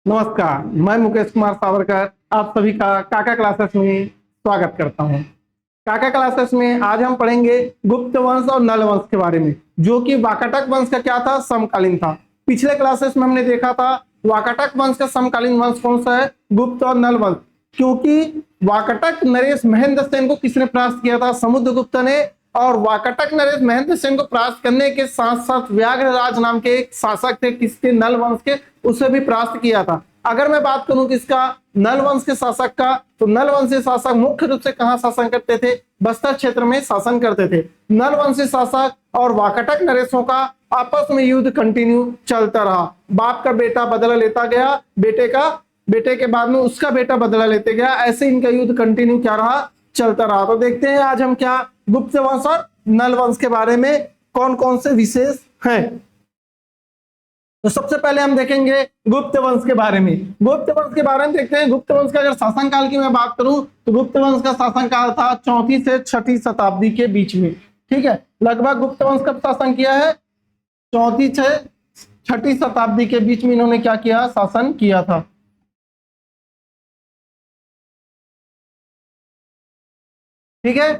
नमस्कार, मैं मुकेश कुमार सावरकर आप सभी का काका क्लासेस में स्वागत करता हूं। काका क्लासेस में आज हम पढ़ेंगे गुप्त वंश और नल वंश के बारे में, जो कि वाकाटक वंश का क्या था, समकालीन था। पिछले क्लासेस में हमने देखा था वाकाटक वंश का समकालीन वंश कौन सा है, गुप्त और नल वंश। क्योंकि वाकाटक नरेश महेंद्र सेन को किसने परास्त किया था, समुद्रगुप्त ने। और वाकाटक नरेश महेंद्र सेन को परास्त करने के साथ साथ व्याघ्रराज नाम के एक शासक थे किसके, नल वंश के, उसे भी परास्त किया था। अगर मैं बात करूं किसका, नल वंश के शासक का, तो नल वंशी शासक मुख्य रूप से कहां शासन करते थे, बस्तर क्षेत्र में शासन करते थे। नल वंशी शासक और वाकाटक नरेशों का आपस में युद्ध कंटिन्यू चलता रहा। बाप का बेटा बदला लेता गया, बेटे के बाद में उसका बेटा बदला लेते गया, ऐसे इनका युद्ध कंटिन्यू क्या रहा, चलता रहा। तो देखते हैं आज हम क्या गुप्त वंश और नल वंश के बारे में कौन कौन से विशेष हैं। तो सबसे पहले हम देखेंगे गुप्त वंश के बारे में। गुप्त वंश के बारे में देखते हैं। गुप्त वंश का अगर शासन काल की मैं बात करूं तो गुप्त वंश का शासन काल था 4वीं से 6वीं शताब्दी के बीच में। ठीक है, लगभग गुप्त वंश कब शासन किया है, 4वीं से 6वीं शताब्दी के बीच में इन्होंने क्या किया, शासन किया था। ठीक है,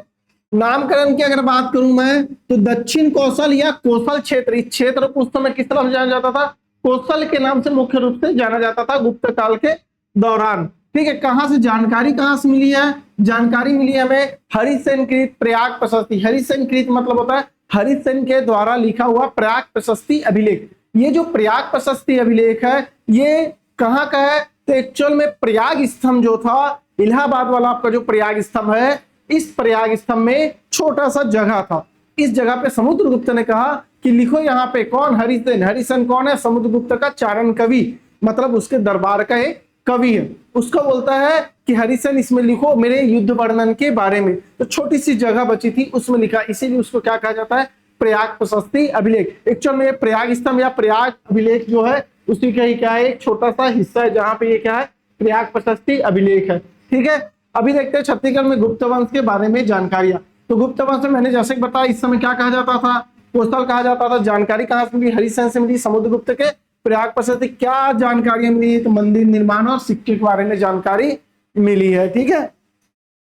नामकरण की अगर बात करूं मैं तो दक्षिण कौशल या कौशल क्षेत्र, इस क्षेत्र को उस समय किस तरह जाना जाता था, कौशल के नाम से मुख्य रूप से जाना जाता था गुप्त काल के दौरान। ठीक है, कहां से जानकारी, कहां से मिली है, जानकारी मिली है हमें हरिसेन कृत प्रयाग प्रशस्ति। हरिसेन कृत मतलब होता है हरिसेन के द्वारा लिखा हुआ प्रयाग प्रशस्ति अभिलेख। ये जो प्रयाग प्रशस्ति अभिलेख है ये कहाँ का है, तो एक्चुअल में प्रयाग स्तंभ जो था, इलाहाबाद वाला आपका जो प्रयाग स्तंभ है, इस प्रयाग स्तंभ में छोटा सा जगह था। इस जगह पे समुद्रगुप्त ने कहा कि लिखो यहाँ पे कौन, हरिसेन। हरिसेन कौन है, समुद्रगुप्त का चारण कवि, मतलब उसके दरबार का एक कवि है। उसको बोलता है कि हरिसेन इसमें लिखो मेरे युद्ध वर्णन के बारे में। तो छोटी सी जगह बची थी उसमें लिखा, इसीलिए उसको क्या कहा जाता है, प्रयाग प्रशस्ति अभिलेख। एक्चुअल में प्रयाग स्तंभ या प्रयाग अभिलेख जो है उसी का ही क्या है, एक छोटा सा हिस्सा है जहां पे ये क्या है, प्रयाग प्रशस्ति अभिलेख है। ठीक है, अभी देखते हैं छत्तीसगढ़ में गुप्त वंश के बारे में जानकारियां। तो गुप्त वंश में मैंने जैसे बताया इस समय क्या कहा जाता था, कौशल कहा जाता था। जानकारी कहां से मिली, हरिसेन से मिली, समुद्रगुप्त के प्रयाग प्रशस्ति। क्या जानकारी मिली, तो मंदिर निर्माण और सिक्के के बारे में जानकारी मिली है। ठीक है,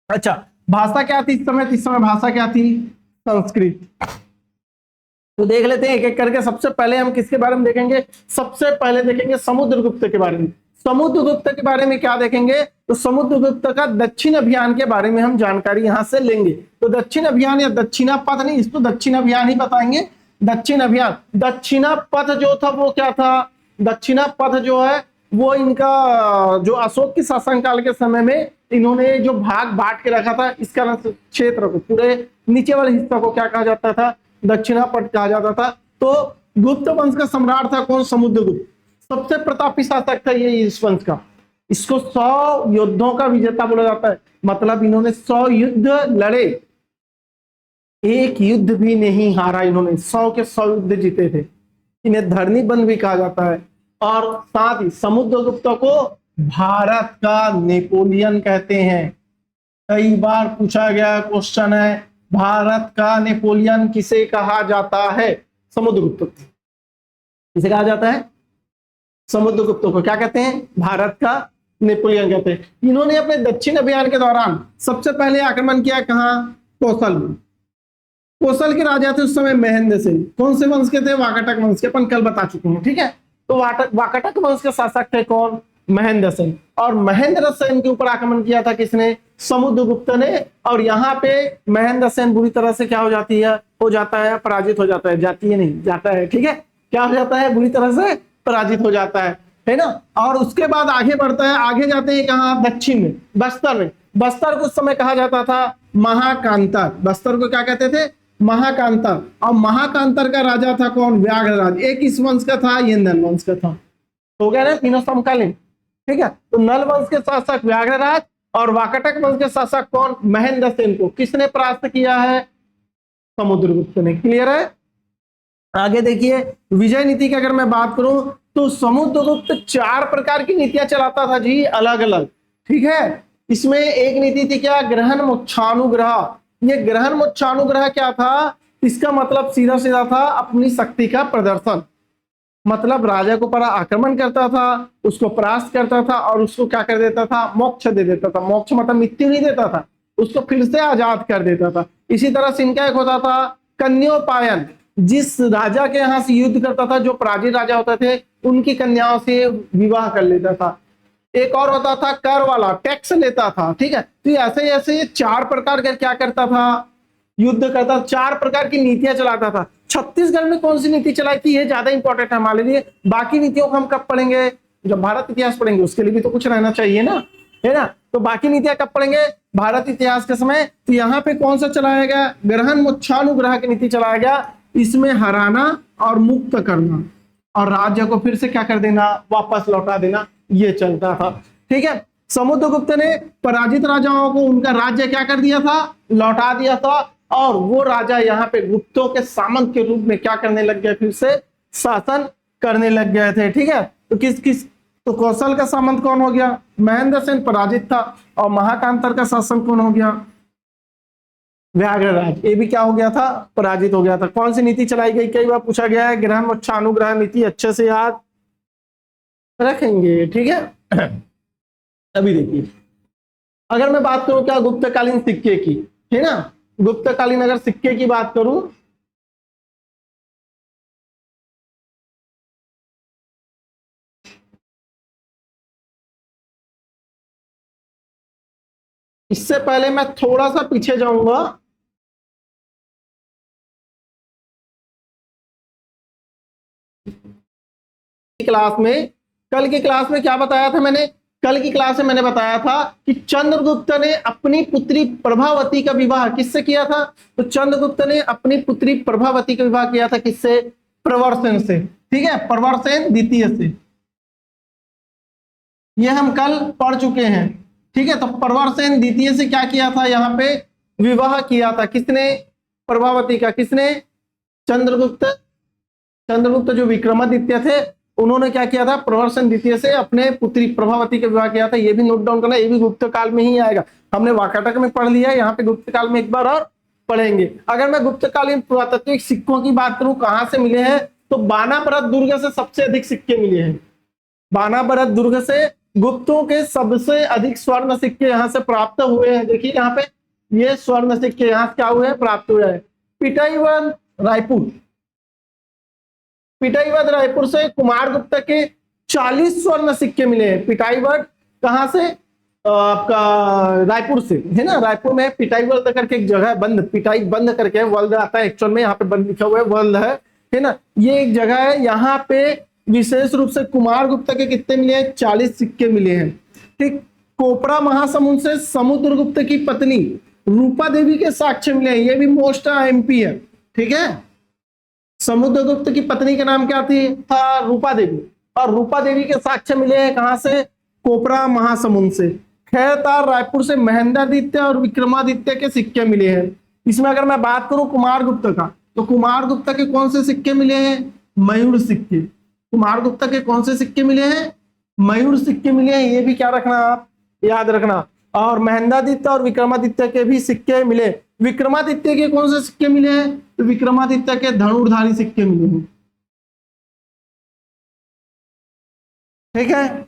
अच्छा भाषा क्या थी इस समय भाषा क्या थी, संस्कृत। तो देख लेते हैं एक एक करके। सबसे पहले हम किसके बारे में देखेंगे, सबसे पहले देखेंगे समुद्रगुप्त के बारे में। समुद्रगुप्त के बारे में क्या देखेंगे, तो समुद्रगुप्त का दक्षिण अभियान के बारे में हम जानकारी यहां से लेंगे। तो दक्षिण अभियान या दक्षिणा पथ नहीं, इसको दक्षिण अभियान ही बताएंगे। दक्षिण अभियान, दक्षिणा पथ जो था वो क्या था, दक्षिणा पथ जो है वो इनका जो अशोक के शासनकाल के समय में इन्होंने जो भाग बांट के रखा था, इसका क्षेत्र को, पूरे नीचे वाले हिस्सा को क्या कहा जाता था, दक्षिणा पथ कहा जाता था। तो गुप्त वंश का सम्राट था कौन, समुद्रगुप्त। सबसे प्रतापी शासक था ये इस वंश का। इसको 100 युद्धों का विजेता बोला जाता है, मतलब इन्होंने 100 युद्ध लड़े, एक युद्ध भी नहीं हारा इन्होंने, 100 के 100 युद्ध जीते थे। इन्हें धरनी बंद भी कहा जाता है। और साथ ही समुद्रगुप्त को भारत का नेपोलियन कहते हैं। कई बार पूछा गया क्वेश्चन है, भारत का नेपोलियन किसे कहा जाता है, समुद्रगुप्त किसे कहा जाता है, समुद्रगुप्त को क्या कहते हैं, भारत का नेपोलियन कहते हैं। इन्होंने अपने दक्षिण अभियान के दौरान सबसे पहले आक्रमण किया कहां, कौशल में। कौशल के राजा थे उस समय महेंद्र सेन। कौन से वंश के थे, वाकाटक वंश के, अपन कल बता चुके हैं। ठीक है, तो वाकाटक वंश के शासक थे कौन, महेंद्र सेन। और महेंद्र सेन के ऊपर आक्रमण किया था किसने, समुद्रगुप्त ने। और यहाँ पे महेंद्र सेन बुरी तरह से क्या हो जाती है, हो जाता है, पराजित हो जाता है, जाती है नहीं, जाता है। ठीक है, क्या हो जाता है, बुरी तरह से पराजित हो जाता है ना। और उसके बाद आगे बढ़ता है, आगे जाते हैं कहां, दक्षिण में, बस्तर में। बस्तर को उस समय कहा जाता था महाकांतर। बस्तर को क्या कहते थे, महाकांतर। और महाकांतर का राजा था कौन, व्याघ्रराज। एक इस वंश का था, ये नल वंश का था। हो गया ना, तीनों समकालीन। ठीक है, तो नल वंश के शासक व्याघ्रराज और वाकाटक वंश के शासक कौन, महेंद्र सेन को किसने परास्त किया है, समुद्रगुप्त ने। क्लियर है, आगे देखिए विजय नीति की अगर मैं बात करूं तो समुद्रगुप्त 4 प्रकार की नीतियां चलाता था जी, अलग अलग। ठीक है, इसमें एक नीति थी क्या, ग्रहण मोक्षानुग्रह। ये ग्रहण मोक्षानुग्रह क्या था, इसका मतलब सीधा सीधा था अपनी शक्ति का प्रदर्शन। मतलब राजा को पर आक्रमण करता था, उसको परास्त करता था और उसको क्या कर देता था, मोक्ष दे देता था। मोक्ष मतलब मृत्यु नहीं देता था, उसको फिर से आजाद कर देता था। इसी तरह से इनका एक होता था कन्योपायन, जिस राजा के यहाँ से युद्ध करता था, जो पराजित राजा होते थे उनकी कन्याओं से विवाह कर लेता था। एक और होता था कर वाला, टैक्स लेता था, ठीक है। तो ऐसे ऐसे 4 प्रकार का क्या करता था, युद्ध करता, 4 प्रकार की नीतियां चलाता था। छत्तीसगढ़ में कौन सी नीति चलाई थी, ये ज्यादा इंपॉर्टेंट है हमारे लिए। बाकी नीतियों को हम कब पढ़ेंगे, जब भारत इतिहास पढ़ेंगे, उसके लिए भी तो कुछ रहना चाहिए ना, है ना। तो बाकी नीतियां कब पढ़ेंगे, भारत इतिहास के समय। तो यहाँ पे कौन सा चलाया गया, ग्रहण मोक्षानुग्रह की नीति चलाया गया। इसमें हराना और मुक्त करना और राज्य को फिर से क्या कर देना, वापस लौटा देना, ये चलता था, ठीक है। समुद्रगुप्त ने पराजित राजाओं को उनका राज्य क्या कर दिया था, लौटा दिया था। और वो राजा यहाँ पे गुप्तों के सामंत के रूप में क्या करने लग गए, फिर से शासन करने लग गए थे, ठीक है। तो किस तो कौशल का सामंत कौन हो गया, महेंद्र सेन पराजित था। और महाकांतर का शासन कौन हो गया, व्याघ्रराज, ये भी क्या हो गया था, पराजित हो गया था। कौन सी नीति चलाई गई, कई बार पूछा गया है, ग्रहण मोक्षानुग्रह नीति, अच्छे से याद रखेंगे, ठीक है। अभी देखिए, अगर मैं बात करूं क्या गुप्तकालीन सिक्के की, है ना, गुप्तकालीन अगर सिक्के की बात करूं, इससे पहले मैं थोड़ा सा पीछे जाऊंगा। क्लास में, कल की क्लास में क्या बताया था मैंने, कल की क्लास में मैंने बताया था कि चंद्रगुप्त ने अपनी पुत्री प्रभावती का विवाह किससे किया था। तो चंद्रगुप्त ने अपनी पुत्री प्रभावती का विवाह किया था किससे, प्रवरसेन से, ठीक है, प्रवरसेन द्वितीय से। ये हम कल पढ़ चुके हैं, ठीक है। तो प्रवरसेन द्वितीय से क्या किया था, यहाँ पे विवाह किया था, किसने, प्रभावती का, किसने, चंद्रगुप्त। चंद्रगुप्त जो विक्रमादित्य थे, उन्होंने क्या किया था, प्रवरसेन द्वितीय से अपने पुत्री प्रभावती का विवाह किया था। ये भी नोट डाउन करना, ये भी गुप्त काल में ही आएगा। हमने वाकाटक में पढ़ लिया, यहाँ पे गुप्त काल में एक बार और पढ़ेंगे। अगर मैं गुप्तकालीन पुरातात्विक सिक्कों की बात करूं, कहां से मिले हैं, तो बानापरत दुर्ग से सबसे अधिक सिक्के मिले हैं। बानापरत दुर्ग से गुप्तों के सबसे अधिक स्वर्ण सिक्के यहाँ से प्राप्त हुए हैं। देखिए यहाँ पे ये स्वर्ण सिक्के यहाँ क्या हुए हैं, प्राप्त हुए हैं। पिटाईवर रायपुर, पिटाईवर रायपुर से कुमार गुप्ता के 40 स्वर्ण सिक्के मिले हैं। पिटाईवर कहां से, आपका रायपुर से, है ना। रायपुर में पिटाईवर करके एक जगह, बंद, पिटाई बंद करके वर्ल्ड आता है एक्चुअल में, यहाँ पे बंद लिखा हुआ है, वर्ल्ड है ना। ये एक जगह है, यहाँ पे विशेष रूप से कुमार गुप्ता के कितने मिले हैं, 40 सिक्के मिले हैं, ठीक। कोपरा महासमुंद से समुद्रगुप्त की पत्नी रूपा देवी के साक्ष्य मिले हैं। ये भी मोस्ट एमपी है, ठीक है। समुद्रगुप्त की पत्नी का नाम क्या थी, था रूपा देवी, और रूपा देवी के साक्ष्य मिले हैं कहां से, कोपरा महासमुंद से। खैरतार रायपुर से महेंद्रादित्य और विक्रमादित्य के सिक्के मिले हैं। इसमें अगर मैं बात करूं कुमार गुप्त का, तो कुमार गुप्त के कौन से सिक्के मिले हैं, मयूर सिक्के। कुमार गुप्ता के कौन से सिक्के मिले हैं, मयूर सिक्के मिले हैं, ये भी क्या रखना, आप याद रखना। और महेंद्रादित्य और विक्रमादित्य के भी सिक्के मिले। विक्रमादित्य के कौन से सिक्के मिले हैं, तो विक्रमादित्य के धनुर्धारी सिक्के मिले हैं, ठीक है।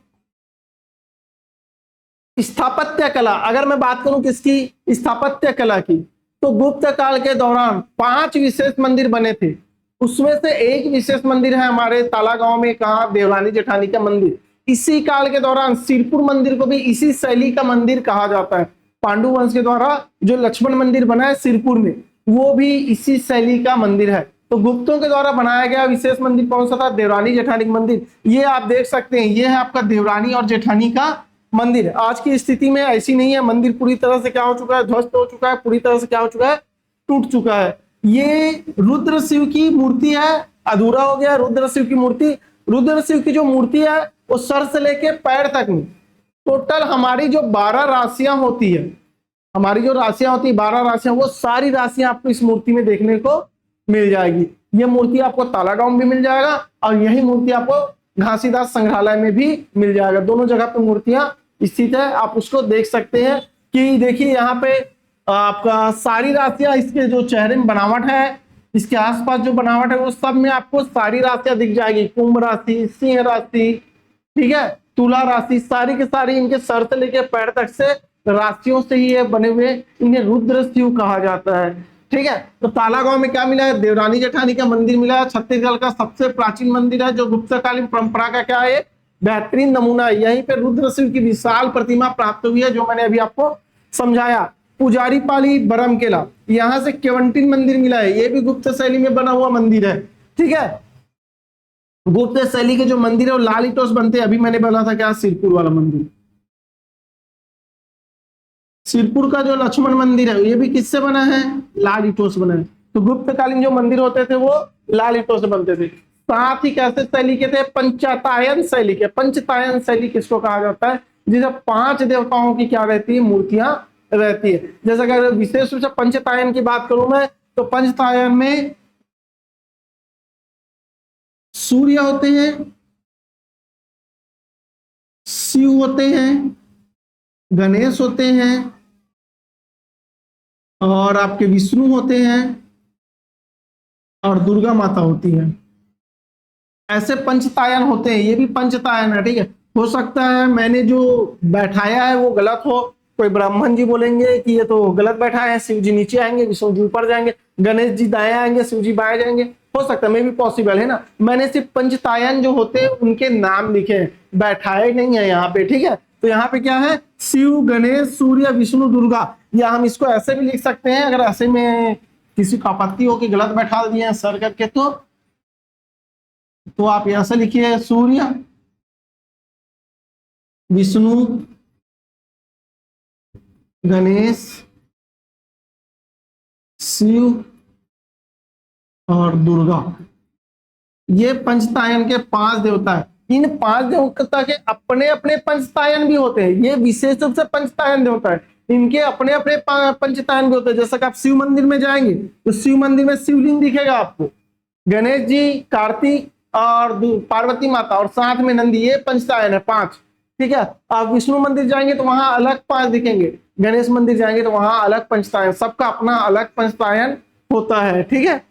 स्थापत्य कला, अगर मैं बात करूं किसकी, स्थापत्य कला की, तो गुप्त काल के दौरान 5 विशेष मंदिर बने थे। उसमें से एक विशेष मंदिर है हमारे ताला गांव में, कहा, देवरानी जेठानी का मंदिर। इसी काल के दौरान सिरपुर मंदिर को भी इसी शैली का मंदिर कहा जाता है। पांडु वंश के द्वारा जो लक्ष्मण मंदिर बना है सिरपुर में, वो भी इसी शैली का मंदिर है। तो गुप्तों के द्वारा बनाया गया विशेष मंदिर कौन सा था, देवरानी जेठानी मंदिर। ये आप देख सकते हैं, ये है आपका देवरानी और जेठानी का मंदिर। आज की स्थिति में ऐसी नहीं है, मंदिर पूरी तरह से क्या हो चुका है, ध्वस्त हो चुका है, पूरी तरह से क्या हो चुका है, टूट चुका है। ये रुद्र शिव की मूर्ति है, अधूरा हो गया रुद्र शिव की मूर्ति। रुद्र शिव की जो मूर्ति है वो सर से लेके पैर तक में, टोटल हमारी जो 12 राशियां होती है, हमारी जो राशियां होती है 12 राशियां, वो सारी राशियां आपको इस मूर्ति में देखने को मिल जाएगी। ये मूर्ति आपको तालागांव में भी मिल जाएगा और यही मूर्ति आपको घासीदास संग्रहालय में भी मिल जाएगा। दोनों जगह पे मूर्तियां स्थित है, आप उसको देख सकते हैं। कि देखिए यहाँ पे आपका सारी राशियां, इसके जो चेहरे में बनावट है इसके आसपास जो बनावट है वो सब में आपको सारी राशियां दिख जाएगी, कुंभ राशि, सिंह राशि, ठीक है, तुला राशि, सारी के सारी इनके सर से लेकर पैर तक से राशियों से ही ये बने हुए, इन्हें रुद्र शिव कहा जाता है। ठीक है, तो तालागांव में क्या मिला है, देवरानी जेठानी का मंदिर मिला है, छत्तीसगढ़ का सबसे प्राचीन मंदिर है जो गुप्तकालीन परंपरा का क्या है, बेहतरीन नमूना है। यहीं पे रुद्र शिव की विशाल प्रतिमा प्राप्त हुई है जो मैंने अभी आपको समझाया। पुजारी पाली बरमकेला, यहां से केवंटिन मंदिर मिला है, ये भी गुप्त शैली में बना हुआ मंदिर है। ठीक है, गुप्त शैली के जो मंदिर है वो लाल ईंटों से बनते हैं। अभी मैंने बोला था क्या, सिरपुर वाला मंदिर, सिरपुर का जो लक्ष्मण मंदिर है ये भी किससे बना है, लाल ईंटों से बना है। तो गुप्तकालीन जो मंदिर होते थे वो लाल ईंटों से बनते थे। साथ ही कैसे शैली के थे, पंचतायन शैली के। पंचतायन शैली किसको कहा जाता है, जिसे 5 देवताओं की क्या रहती है, मूर्तियां रहती है। जैसे अगर विशेष रूप से पंचतायन की बात करूं मैं, तो पंचतायन में सूर्य होते हैं, शिव होते हैं, गणेश होते हैं और आपके विष्णु होते हैं और दुर्गा माता होती है। ऐसे पंचतायन होते हैं, ये भी पंचतायन है। ठीक है, हो सकता है मैंने जो बैठाया है वो गलत हो, कोई ब्राह्मण जी बोलेंगे कि ये तो गलत बैठा है, शिव जी नीचे आएंगे, विष्णु जी ऊपर जाएंगे, गणेश जी दाएं आएंगे, शिव जी बाएं जाएंगे, हो सकता है, मे भी पॉसिबल है ना। मैंने सिर्फ पंचतायन जो होते हैं उनके नाम लिखे हैं, बैठाए नहीं है यहाँ पे। ठीक है, तो यहाँ पे क्या है, शिव, गणेश, सूर्य, विष्णु, दुर्गा, या हम इसको ऐसे भी लिख सकते हैं, अगर ऐसे में किसी को आपत्ति हो कि गलत बैठा दिए हैं सर करके, तो आप यहां से लिखिए सूर्य, विष्णु, गणेश, शिव और दुर्गा। ये पंचतायन के 5 देवता है। इन 5 देवता के अपने अपने पंचतायन भी होते हैं, ये विशेष रूप से पंचतायन देवता है, इनके अपने अपने पंचतायन भी होते हैं। जैसा कि आप शिव मंदिर में जाएंगे तो शिव मंदिर में शिवलिंग दिखेगा आपको, गणेश जी, कार्तिक और पार्वती माता और साथ में नंदी, ये पंचतायन है 5। ठीक है, आप विष्णु मंदिर जाएंगे तो वहां अलग 5 दिखेंगे, गणेश मंदिर जाएंगे तो वहां अलग पंचतायन, सबका अपना अलग पंचतायन होता है। ठीक है,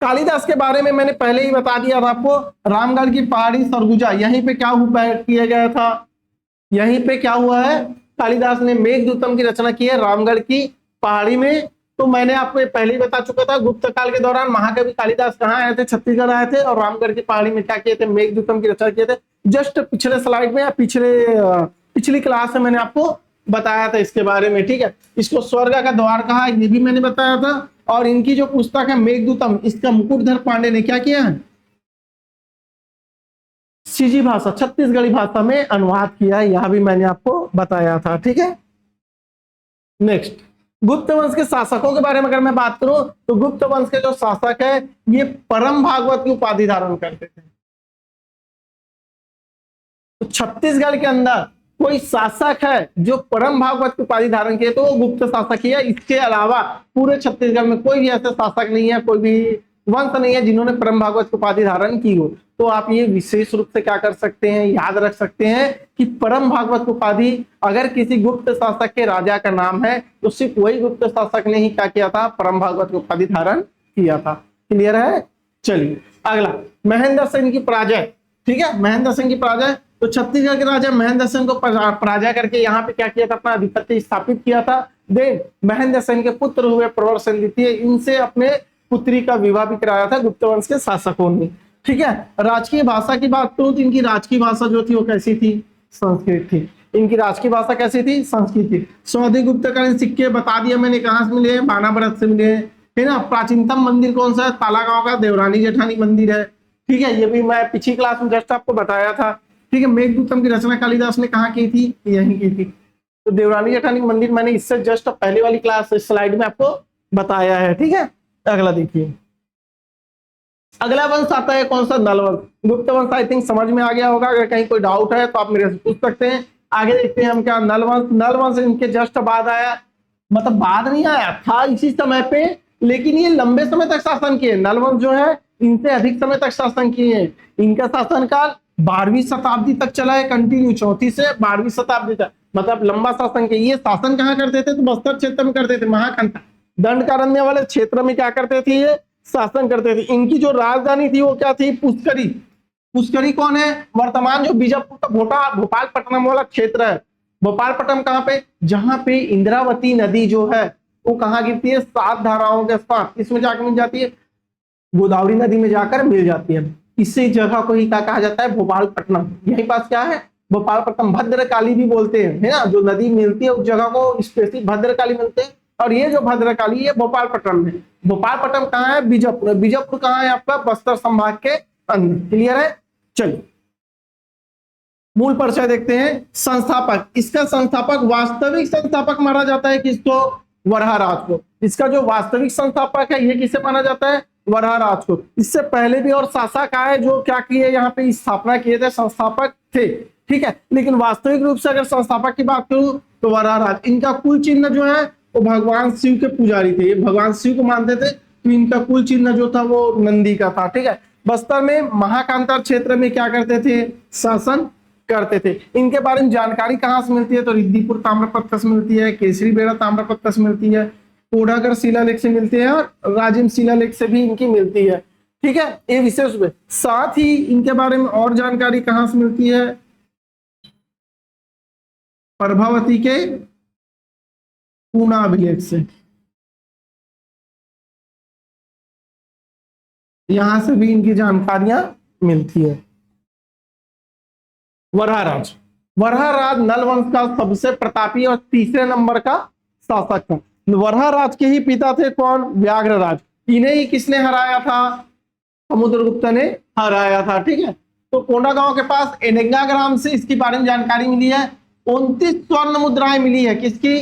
कालिदास के बारे में मैंने पहले ही बता दिया था आपको, रामगढ़ की पहाड़ी सरगुजा, यहीं पे क्या हुआ किया गया था, यहीं पे क्या हुआ है, कालिदास ने मेघदूतम की रचना की है रामगढ़ की पहाड़ी में। तो मैंने आपको पहले ही बता चुका था, गुप्त काल के दौरान महाकवि कालिदास कहाँ आए थे, छत्तीसगढ़ आए थे और रामगढ़ की पहाड़ी में क्या किए थे, मेघदूतम की रचना किए थे। जस्ट पिछले स्लाइड में या पिछली क्लास में मैंने आपको बताया था इसके बारे में। ठीक है, इसको स्वर्ग का द्वार कहा, ये भी मैंने बताया था। और इनकी जो पुस्तक है मेघदूतम, इसका मुकुटधर पांडे ने क्या किया है, सीजी भाषा, छत्तीसगढ़ी भाषा में अनुवाद किया है, यह भी मैंने आपको बताया था। ठीक है, नेक्स्ट, गुप्त वंश के शासकों के बारे में अगर मैं बात करूं तो गुप्त वंश के जो शासक है ये परम भागवत की उपाधि धारण करते थे। तो छत्तीसगढ़ के अंदर कोई शासक है जो परम भागवत की उपाधि धारण किए तो वो गुप्त शासक ही है। इसके अलावा पूरे छत्तीसगढ़ में कोई भी ऐसा शासक नहीं है, कोई भी वंश नहीं है जिन्होंने परम भागवत की उपाधि धारण की हो। तो आप ये विशेष रूप से क्या कर सकते हैं, याद रख सकते हैं कि परम भागवत उपाधि अगर किसी गुप्त शासक के राजा का नाम है तो सिर्फ वही गुप्त शासक ने ही क्या किया था, परम भागवत की उपाधि धारण किया था। क्लियर है, चलिए अगला, महेंद्र सेन की पराजय। ठीक है, महेंद्र सेन की पराजय, तो छत्तीसगढ़ के राजा महेंद्र सेन को पराजय करके यहाँ पे क्या किया था, अपना आधिपत्य स्थापित किया था। देन महेंद्र सेन के पुत्र हुए प्रवर सेन द्वितीय, इनसे अपने पुत्री का विवाह भी कराया था गुप्त वंश के शासकों ने। ठीक है, राजकीय भाषा की बात करूं तो इनकी राजकीय भाषा जो थी वो कैसी थी, संस्कृत थी। इनकी राजकीय भाषा कैसी थी, संस्कृत थी। सौदे गुप्तकालीन सिक्के बता दिया मैंने कहां से मिले, बानाबरत से मिले, है ना। प्राचीनतम मंदिर कौन सा है, तालागांव का देवरानी जेठानी मंदिर है। ठीक है, ये भी मैं पिछली क्लास में जस्ट आपको बताया था। ठीक है, मेघदूतम की रचना कालिदास ने कहाँ की थी, यहीं की थी। तो देवरानी जेठानी मंदिर मैंने इससे जस्ट पहले वाली क्लास स्लाइड में आपको बताया है। ठीक है, अगला देखिए, अगला वंश आता है कौन सा, नलवंश। गुप्त वंश आई थिंक समझ में आ गया होगा, अगर कहीं कोई डाउट है तो आप मेरे से पूछ सकते हैं। आगे देखते हैं हम क्या, नलवंश। नलवंश इनके जस्ट बाद आया, मतलब बाद नहीं आया था इसी समय पे, लेकिन ये लंबे समय तक शासन किए। नलवंश जो है इनसे अधिक समय तक शासन किए हैं। इनका शासनकाल 12वीं शताब्दी तक चला है, कंटिन्यू 4वीं से 12वीं शताब्दी तक, मतलब लंबा शासन किया। ये शासन कहाँ करते थे, तो बस्तर क्षेत्र में करते थे, महाकंता दंडकारण्य वाले क्षेत्र में क्या करते थे, ये शासन करते थे। इनकी जो राजधानी थी वो क्या थी, पुष्करी। पुष्करी कौन है, वर्तमान जो बीजापुर का भोपालपट्टनम वाला क्षेत्र है। भोपालपट्टनम कहाँ पे, जहां पे इंद्रावती नदी जो है वो कहाँ गिरती है, 7 धाराओं के साथ इसमें जाकर मिल जाती है, गोदावरी नदी में जाकर मिल जाती है। इसी जगह को ही क्या कहा जाता है, भोपालपट्टनम। यही पास क्या है, भोपालपट्टनम। भद्रकाली भी बोलते हैं, है ना, जो नदी मिलती है उस जगह को स्पेसिफिक भद्रकाली मिलते हैं। और ये जो भद्रकाली है भोपालपट्टनम है। भोपालपट्टनम कहाँ है, बीजापुर। बीजापुर कहाँ है आपका, बस्तर संभाग के अंदर। क्लियर है। चलिए मूल परिचय देखते हैं। संस्थापक, इसका संस्थापक, वास्तविक संस्थापक माना जाता है किसको, वराहराज को। इसका जो वास्तविक संस्थापक है ये किसे माना जाता है, वराहराज को। इससे पहले भी और शासक आए जो क्या किए, यहाँ पे स्थापना किए थे, संस्थापक थे, ठीक है। लेकिन वास्तविक रूप से अगर संस्थापक की बात करूं तो वराहराज। इनका कुल चिन्ह जो है वो भगवान शिव के पुजारी थे, ये भगवान शिव को मानते थे, तो इनका कुल चिन्ह जो था वो नंदी का था, ठीक है। बस्तर में महाकांता क्षेत्र में क्या करते थे, शासन करते थे। इनके बारे में जानकारी कहां से मिलती है, तो रिद्धिपुर ताम्रपत्र से मिलती है, केसरी बेड़ा ताम्रपत्र से मिलती है, कोढ़ागर शिलालेख से मिलती है, और राजिम शिलालेख से भी इनकी मिलती है, ठीक है। ये विशेष में साथ ही इनके बारे में और जानकारी कहां से मिलती है, प्रभावती के पूना अभिलेख से, यहां से भी इनकी जानकारियां मिलती है। वराहराज, वराहराज नल वंश का सबसे प्रतापी और तीसरे नंबर का शासक था। वराहराज के ही पिता थे कौन, व्याघ्रराज। इन्हें ही किसने हराया था, समुद्रगुप्त ने हराया था, ठीक है। तो कोंडागांव के पास एनेंगा ग्राम से इसके बारे में जानकारी मिली है। 29 स्वर्ण मुद्राएं मिली है, किसकी,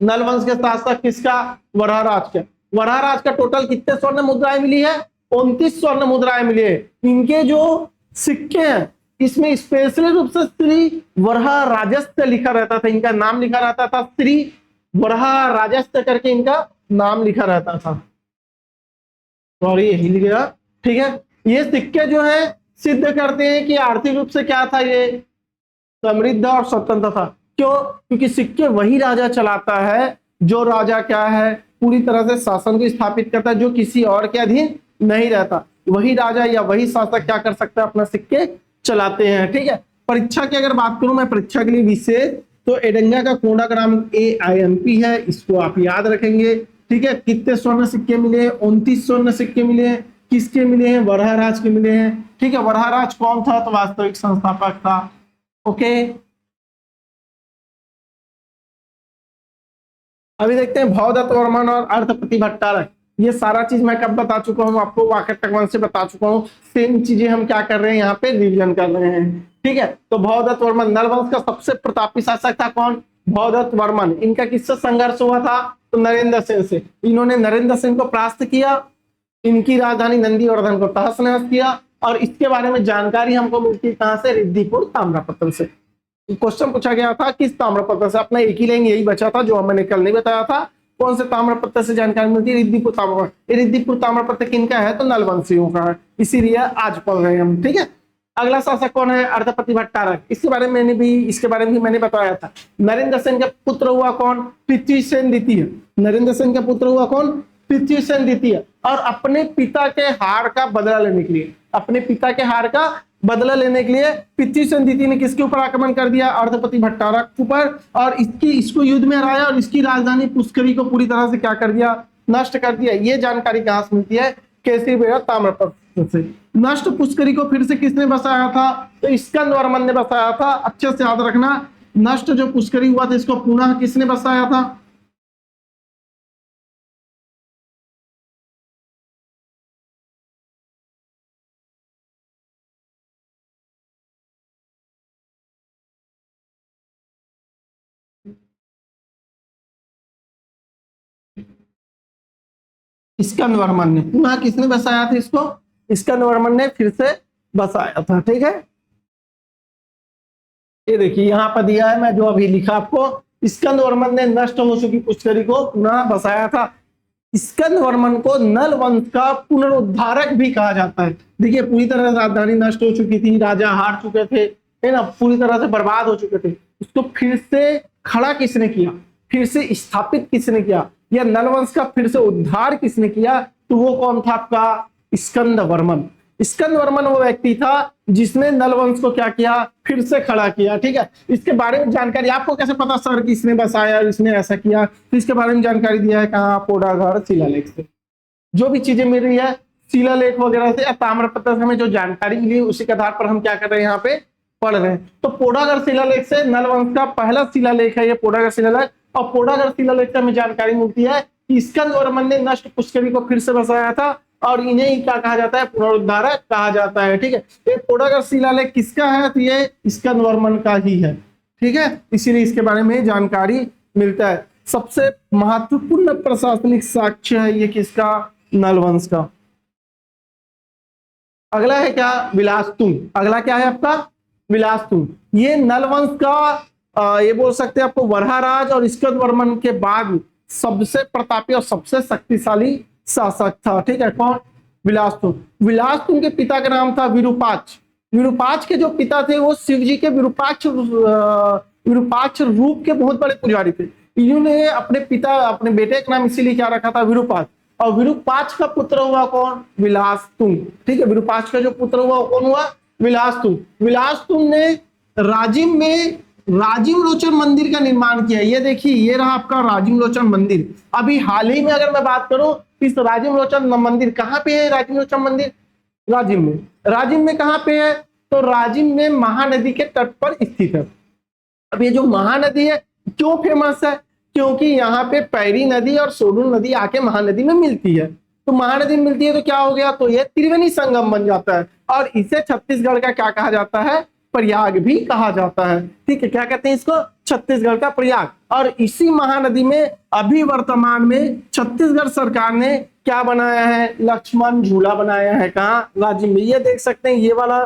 नल वंश के शासक किसका, वराहराज के। वराहराज का टोटल कितने स्वर्ण मुद्राएं मिली है, 29 स्वर्ण मुद्राएं मिली है। इनके जो सिक्के हैं इसमें स्पेशली रूप से श्री वराहराजस्य लिखा रहता था, इनका नाम लिखा रहता था, श्री वराहराजस्य करके इनका नाम लिखा रहता था। सॉरी यही लिख गया, ठीक है। ये सिक्के जो है सिद्ध करते हैं कि आर्थिक रूप से क्या था, ये समृद्ध और स्वतंत्र था। क्यों, क्योंकि सिक्के वही राजा चलाता है जो राजा क्या है, पूरी तरह से शासन को स्थापित करता है, जो किसी और के अधीन नहीं रहता। वही राजा या वही शासक क्या कर सकता है, अपना सिक्के चलाते हैं, ठीक है। परीक्षा की अगर बात करूं मैं, परीक्षा के लिए विशेष, तो एडेंगा का कोंडाग्राम AIMP है, इसको आप याद रखेंगे, ठीक है। कितने स्वर्ण सिक्के मिले, 29 स्वर्ण सिक्के मिले हैं। किसके मिले हैं, वराहराज के मिले हैं, ठीक है। वराहराज कौन था, तो वास्तविक संस्थापक था, ओके। अभी देखते हैं भवदत्त वर्मन और अर्थपति भट्टारक। ये सारा चीज मैं कब बता चुका हूँ आपको, वाकाटक वंश से बता चुका हूँ। सेम चीजें हम क्या कर रहे हैं, यहाँ पे रिवीजन कर रहे हैं, ठीक है। तो भवदत्त वर्मन नल वंश का सबसे प्रतापी शासक था कौन, भवदत्त वर्मन। इनका किससे संघर्ष हुआ था, तो नरेंद्र सेन से। इन्होंने नरेंद्र सेन को परास्त किया, इनकी राजधानी नंदीवर्धन को तहस नहस किया, और इसके बारे में जानकारी हमको मिलती है कहां से, रिद्धिपुर ताम्रपत्र से। क्वेश्चन पूछा गया था किस ताम्रपत्र से, अपना एक ही लाइन यही बचा था जो मैंने कल नहीं बताया था। कौन से ताम्रपत्र से जानकारी मिलती है, रिद्धिपुर ताम्रपत्र। रिद्धिपुर ताम्रपत्र किनका है, तो नलवंशियों का है, इसीलिए आज पढ़ रहे हैं हम, ठीक है। अगला शासक कौन है, अर्थपति भट्टारक। इसके बारे में भी मैंने बताया था। नरेंद्र सेन का पुत्र हुआ कौन, पृथ्वी सेन द्वितीय। नरेंद्र सेन का पुत्र हुआ कौन, पृथ्वी सेन द्वितीय। और अपने पिता के हार का बदला लेने के लिए, अपने पिता के हार का बदला लेने के लिए पृथ्वी सेन द्वितीय ने किसके ऊपर आक्रमण कर दिया, अर्थपति भट्टारक ऊपर, और इसको युद्ध में हराया, और इसकी राजधानी पुष्करी को पूरी तरह से क्या कर दिया, नष्ट कर दिया। ये जानकारी कहां से मिलती है, केसरी बेड़ा ताम्रपत्र से। नष्ट पुष्करी को फिर से किसने बसाया था, तो स्कंद वर्मन ने बसाया था। अच्छे से याद रखना, नष्ट जो पुष्करी हुआ था इसको पुनः किसने बसाया था, स्कंद वर्मन ने। पुनः किसने बसाया था इसको, स्कंद वर्मन ने फिर से बसाया था, ठीक है। ये देखिए यहां पर दिया है, मैं जो अभी लिखा आपको, स्कंद वर्मन ने नष्ट हो चुकी पुष्करी को पुनः बसाया था। स्कंद वर्मन को नल वंश का पुनरुद्धारक भी कहा जाता है। देखिए पूरी तरह से राजधानी नष्ट हो चुकी थी, राजा हार चुके थे, है ना, पूरी तरह से बर्बाद हो चुके थे। उसको फिर से खड़ा किसने किया, फिर से स्थापित किसने किया, या नल वंश का फिर से उद्धार किसने किया, तो वो कौन था आपका स्कंद वर्मन। स्कंद वर्मन वो व्यक्ति था जिसने नल वंश को क्या किया, फिर से खड़ा किया। ठीक है, इसके बारे में जानकारी आपको कैसे पता सर कि इसने बसाया और इसने ऐसा किया, तो इसके बारे में जानकारी दिया है कहाँ, पोडागढ़ शिलालेख से। जो भी चीजें मिल रही है शिलालेख वगैरह से, ताम्रपत्र से हमें जो जानकारी मिली उसी के आधार पर हम क्या कर रहे हैं, यहाँ पे पढ़ रहे हैं। तो पोडागढ़ शिलालेख से नल वंश का पहला शिलालेख है ये पोडागढ़ शिलालेख, और पोडागढ़ शिलालेख से हमें जानकारी मिलती है कि स्कंद वर्मन ने नष्ट पुष्करी को फिर से बसाया था, और इन्हें ही क्या कहा जाता है, पुनरुद्धारक कहा जाता है। ठीक है, ये पोडागढ़ शिलालेख किसका है, तो ये स्कंद वर्मन का ही है। ठीक है, इसीलिए इसके बारे में जानकारी मिलता है। सबसे महत्वपूर्ण प्रशासनिक साक्ष्य है ये किसका, नल वंश का। अगला है क्या, विलासतुंग। अगला क्या है आपका, विलासतुंग। ये नल वंश का ये बोल सकते हैं आपको वरहाराज और स्कंद वर्मन के बाद सबसे प्रतापी और सबसे शक्तिशाली शासक था। ठीक है, कौन, विलासतुंग। विलासतुंग के पिता का नाम था विरूपाक्ष। विरूपाक्ष के जो पिता थे वो शिव जी के विरूपाक्ष रूप के बहुत बड़े पुजारी थे। इन्होंने अपने बेटे का नाम इसीलिए क्या रखा था, विरूपाक्ष। और विरूपाक्ष का पुत्र हुआ कौन, विलासतुंग। ठीक है, विरूपाक्ष का जो पुत्र हुआ कौन हुआ, विलासतुंग। विलासतुंग ने राजिम में राजिम लोचन मंदिर का निर्माण किया। ये देखिए, ये रहा आपका राजिम लोचन मंदिर। अभी हाल ही में अगर मैं बात करूं, इस राजिम लोचन मंदिर कहां पे है, राजिम लोचन मंदिर राजिम में। राजिम में कहां पे है, तो राजिम में महानदी के तट पर स्थित है। अब ये जो महानदी है क्यों फेमस है, क्योंकि यहाँ पे पैरी नदी और सोडुल नदी आके महानदी में मिलती है। तो महानदी में मिलती है तो क्या हो गया, तो ये त्रिवेणी संगम बन जाता है, और इसे छत्तीसगढ़ का क्या कहा जाता है, प्रयाग भी कहा जाता है। ठीक है, क्या कहते हैं इसको, छत्तीसगढ़ का प्रयाग। और इसी महानदी में अभी वर्तमान में छत्तीसगढ़ सरकार ने क्या बनाया है, लक्ष्मण झूला बनाया है। कहाँ, राजिम में। ये देख सकते हैं, ये वाला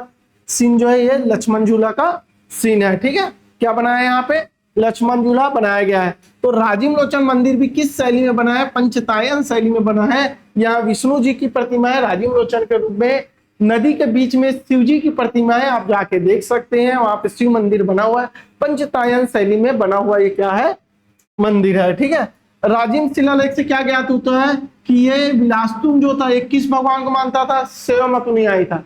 सीन जो है ये लक्ष्मण झूला का सीन है। ठीक है, क्या बनाया है यहाँ पे, लक्ष्मण झूला बनाया गया है। तो राजिम लोचन मंदिर भी किस शैली में बना है, पंचतायन शैली में बना है। यहाँ विष्णु जी की प्रतिमा है राजिम लोचन के रूप में, नदी के बीच में शिव जी की प्रतिमा है, आप जाके देख सकते हैं, वहां पे शिव मंदिर बना हुआ है, पंचतायन शैली में बना हुआ ये क्या है, मंदिर है। ठीक है, राजिम शिलालेख से क्या ज्ञात होता है कि ये विलासतुंग जो था, एक किस भगवान को मानता था, सेवमतुनियाई था,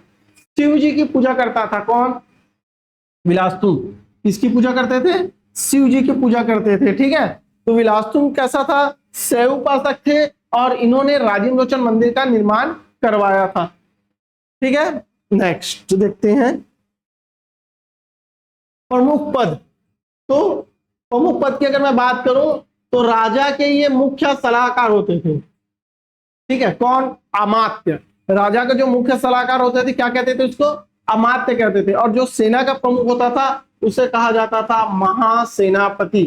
शिव जी की पूजा करता था। कौन, विलासतुंग। किसकी पूजा करते थे, शिव जी की पूजा करते थे। ठीक है, तो विलासतुंग कैसा था, शैव उपासक थे, और इन्होंने राजिम लोचन मंदिर का निर्माण करवाया था। ठीक है, नेक्स्ट देखते हैं प्रमुख पद। तो प्रमुख पद की अगर मैं बात करूं तो राजा के ये मुख्य सलाहकार होते थे। ठीक है, कौन, अमात्य। राजा का जो मुख्य सलाहकार होते थे क्या कहते थे उसको, अमात्य कहते थे। और जो सेना का प्रमुख होता था उसे कहा जाता था महासेनापति।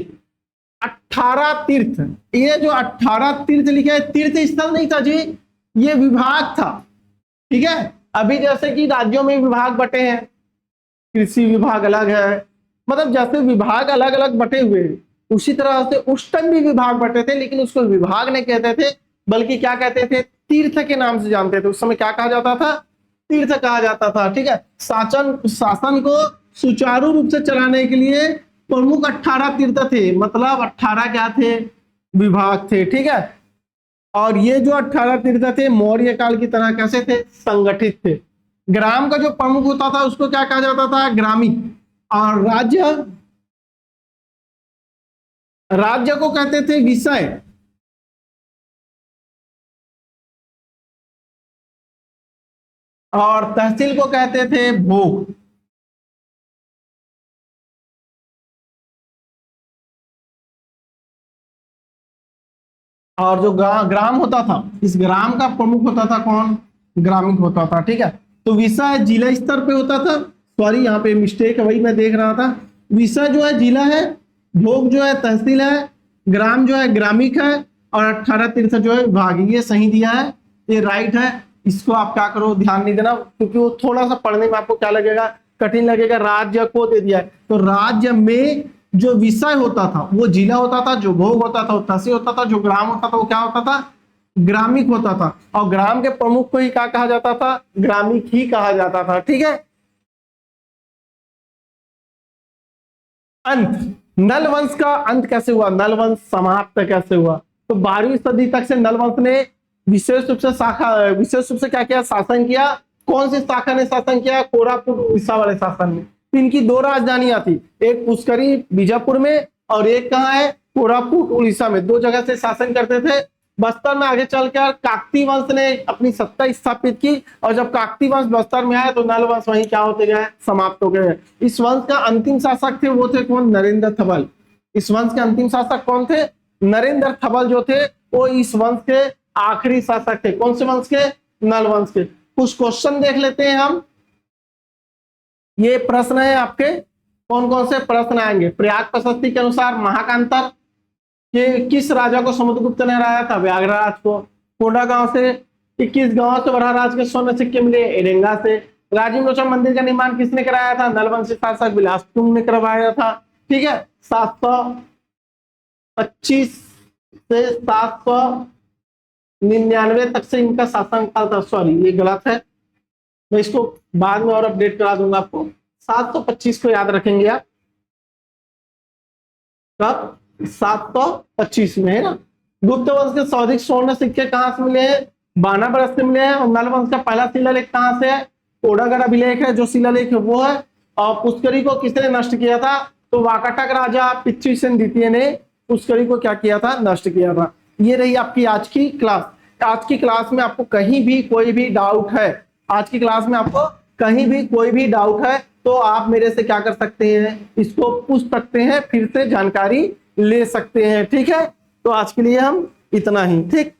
18 तीर्थ, ये जो 18 तीर्थ लिखे हैं, तीर्थ स्थल नहीं था जी, ये विभाग था। ठीक है, अभी जैसे कि राज्यों में विभाग बटे हैं, कृषि विभाग अलग है, मतलब जैसे विभाग अलग अलग बटे हुए हैं, उसी तरह से उस टाइम भी विभाग बटे थे, लेकिन उसको विभाग नहीं कहते थे, बल्कि क्या कहते थे, तीर्थ के नाम से जानते थे। उस समय क्या कहा जाता था, तीर्थ कहा जाता था। ठीक है, शासन को सुचारू रूप से चलाने के लिए प्रमुख 18 तीर्थ थे, मतलब 18 क्या थे, विभाग थे। ठीक है, और ये जो 18 तीर्थ थे मौर्य काल की तरह कैसे थे, संगठित थे। ग्राम का जो प्रमुख होता था उसको क्या कहा जाता था, ग्रामी। और राज्य को कहते थे विषय। और तहसील को कहते थे भोग। और जो ग्राम होता था, इस ग्राम का प्रमुख होता था कौन, ग्रामीण होता था। ठीक है, तो विषय जिला स्तर पे होता था, सॉरी यहाँ पे मिस्टेक है, वही मैं देख रहा था। विषय जो है जिला है, भोग जो है तहसील है, ग्राम जो है ग्रामिक है, और 18 तीर्थ जो है विभाग। ये सही दिया है, ये राइट है। इसको आप क्या करो, ध्यान नहीं देना, क्योंकि वो थोड़ा सा पढ़ने में आपको क्या लगेगा, कठिन लगेगा। राज्य को दे दिया है, तो राज्य में जो विषय होता था वो जिला होता था, जो भोग होता था वो तहसील होता था, जो ग्राम होता था वो क्या होता था, ग्रामिक होता था। और ग्राम के प्रमुख को ही क्या कहा जाता था, ग्रामिक ही कहा जाता था। ठीक है, अंत, नल वंश का अंत कैसे हुआ, नल वंश समाप्त कैसे हुआ, तो 12वीं सदी तक से नल वंश ने विशेष रूप से क्या किया, शासन किया। कौन सी शाखा ने शासन किया? कोरापुट उड़ीसा वाले शासन ने। तो इनकी दो राजधानियां थी, एक पुष्करी बीजापुर में और एक कहाँ है, कोरापुट उड़ीसा में। दो जगह से शासन करते थे। बस्तर में आगे चलकर काकती वंश ने अपनी सत्ता स्थापित की, और जब काकती वंश बस्तर में आया तो नल वंश वहीं क्या होते गए, समाप्त हो गए। इस वंश का अंतिम शासक थे वो थे कौन, नरेंद्र थबल। इस वंश के अंतिम शासक कौन थे, नरेंद्र थबल जो थे वो इस वंश के आखिरी शासक थे। कौन से वंश के, नल वंश के। कुछ क्वेश्चन देख लेते हैं हम। ये प्रश्न है आपके, कौन कौन से प्रश्न आएंगे। प्रयाग प्रशस्ति के अनुसार महाकांतर के किस राजा को समुद्रगुप्त ने हराया था, व्याघ्रराज को। कोंडागांव से 21 गांव से वराहराज के स्वर्ण सिक्के मिले, एरेंगा से। राजीव लोचन मंदिर का निर्माण किसने कराया था, नलवंशी शासक बिलासपुर ने करवाया था। ठीक है, 725 से 799 तक से इनका शासनकाल था। सॉरी ये गलत है, मैं इसको बाद में और अपडेट करा दूंगा आपको। 725 को याद रखेंगे आप, कब, 725 में है ना। गुप्त वंश के सर्वाधिक स्वर्ण सिक्के कहां से मिले हैं, बानाबरस से मिले हैं। और नल वंश का पहला शिलालेख कहां से है, कोडागढ़ अभिलेख है जो शिलालेख है वो है। और पुष्करी को किसने नष्ट किया था, तो वाकाटक राजा पृथ्वीसेन द्वितीय ने पुष्करी को क्या किया था, नष्ट किया था। ये रही आपकी आज की क्लास। आज की क्लास में आपको कहीं भी कोई भी डाउट है, आज की क्लास में आपको कहीं भी कोई भी डाउट है तो आप मेरे से क्या कर सकते हैं, इसको पूछ सकते हैं, फिर से जानकारी ले सकते हैं। ठीक है, तो आज के लिए हम इतना ही। ठीक।